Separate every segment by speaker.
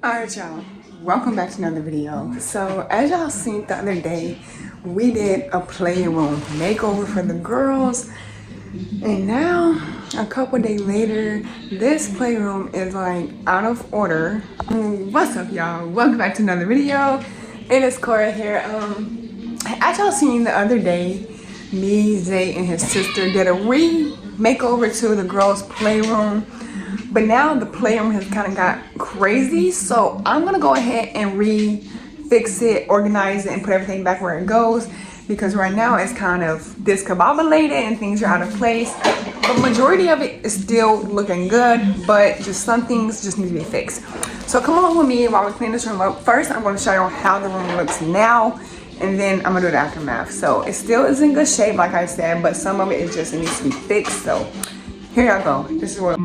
Speaker 1: Alright y'all, welcome back to another video. So as y'all seen the other day, we did a playroom makeover for the girls, and now a couple days later this playroom is like out of order. What's up y'all, welcome back to another video. It is Cora here. As y'all seen the other day, me, Zay, and his sister did a makeover to the girls playroom. But now the playroom has kind of got crazy, so I'm gonna go ahead and fix it, organize it, and put everything back where it goes, because right now it's kind of discombobulated and things are out of place. The majority of it is still looking good, but just some things just need to be fixed. So come along with me while we clean this room up. First, I'm gonna show you how the room looks now, and then I'm gonna do the aftermath. So it still is in good shape, like I said, but some of it just needs to be fixed. So here y'all go. This is what.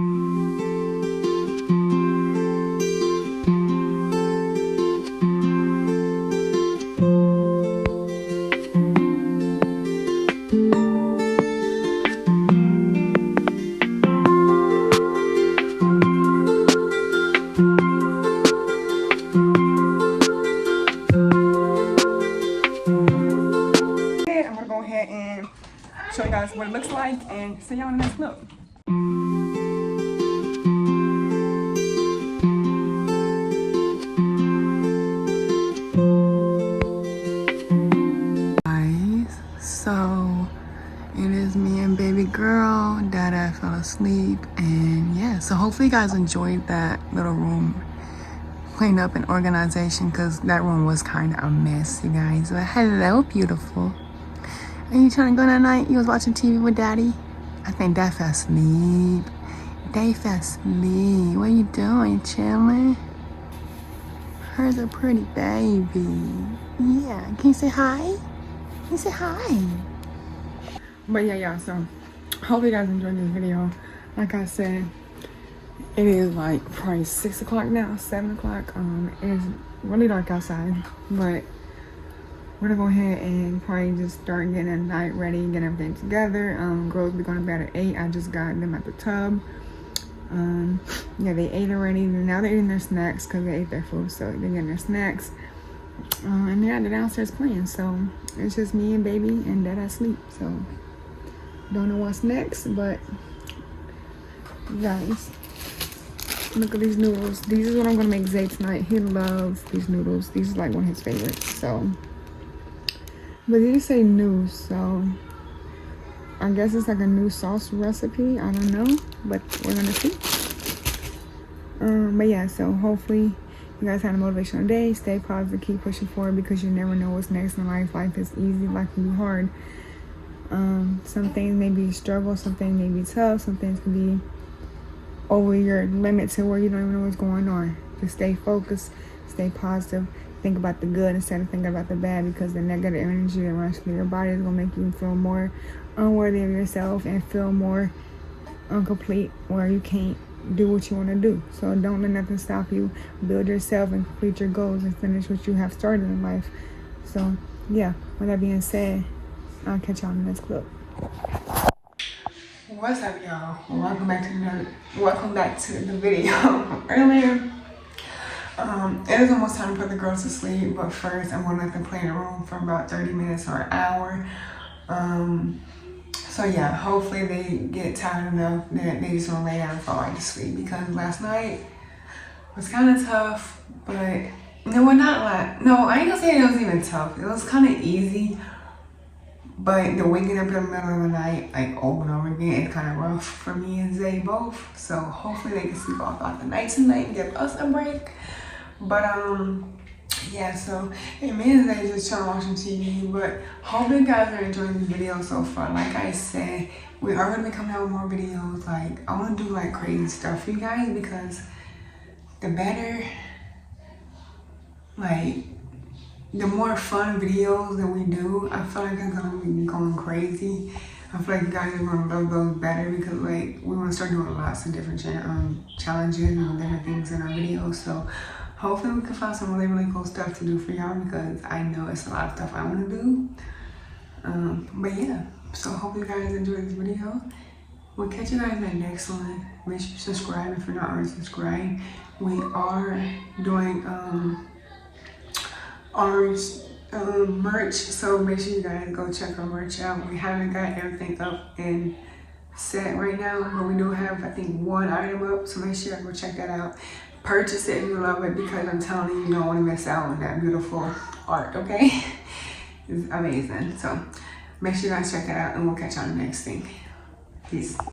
Speaker 1: Show you guys what it looks like and see y'all in the next clip. Guys, so it is me and baby girl. Dada fell asleep, and yeah, so hopefully you guys enjoyed that little room cleanup and organization, because that room was kind of a mess, you guys. But hello, beautiful. Are you trying to go that night? You was watching TV with daddy? I think dad fell asleep. Dad fell asleep. What are you doing? Chilling? Her's a pretty baby. Yeah. Can you say hi? Can you say hi? But yeah, so hope you guys enjoyed this video. Like I said, it is like probably 6 o'clock now, 7 o'clock. It's really dark outside, but we're gonna go ahead and probably just start getting the night ready, get everything together. Girls be going to bed at 8. I just got them at the tub. Yeah, they ate already. Now they're eating their snacks because they ate their food, so they're getting their snacks. And yeah, they're downstairs playing. So it's just me and baby and dad asleep. So don't know what's next, but guys, look at these noodles. These is what I'm gonna make Zay tonight. He loves these noodles. These are like one of his favorites. So. But they just say new, so I guess it's like a new sauce recipe. I don't know, but we're gonna see. But yeah, so hopefully you guys had a motivational day. Stay positive, keep pushing forward, because you never know what's next in life. Life is easy, life can be hard. Some things may be a struggle, some things may be tough, some things can be over your limit to where you don't even know what's going on. Just stay focused, stay positive. Think about the good instead of thinking about the bad, because the negative energy that runs through your body is going to make you feel more unworthy of yourself and feel more incomplete, where you can't do what you want to do. So don't let nothing stop you. Build yourself and complete your goals and finish what you have started in life. So yeah, with that being said, I'll catch y'all in the next clip. What's up, y'all? Welcome back to the video earlier. It is almost time to put the girls to sleep, but first I'm gonna let them play in the room for about 30 minutes or an hour. So yeah, hopefully they get tired enough that they just wanna lay down and fall right to sleep, because last night was kind of tough, but I ain't gonna say it was even tough. It was kind of easy, but the waking up in the middle of the night, like over and over again, it's kind of rough for me and Zay both. So hopefully they can sleep off throughout the night tonight and give us a break. But yeah, so and me and Zay just trying watching TV. But hope you guys are enjoying the video so far. Like I said, we are gonna be coming out with more videos. Like I want to do like crazy stuff for you guys, because the better, like the more fun videos that we do, I feel like it's gonna be going crazy. I feel like you guys are gonna love those better, because like we want to start doing lots of different challenges and different things in our videos. So hopefully we can find some really cool stuff to do for y'all, because I know it's a lot of stuff I want to do. But yeah, so hope you guys enjoyed this video, We'll catch you guys in the next one. Make sure you subscribe if you're not already subscribed. We are doing our merch, so make sure you guys go check our merch out. We haven't got everything up and set right now, but we do have, I think, one item up, so make sure you go check that out. Purchase it if you love it, because I'm telling you, you don't want to miss out on that beautiful art, okay? It's amazing. So make sure you guys check that out, and we'll catch you on the next thing. Peace.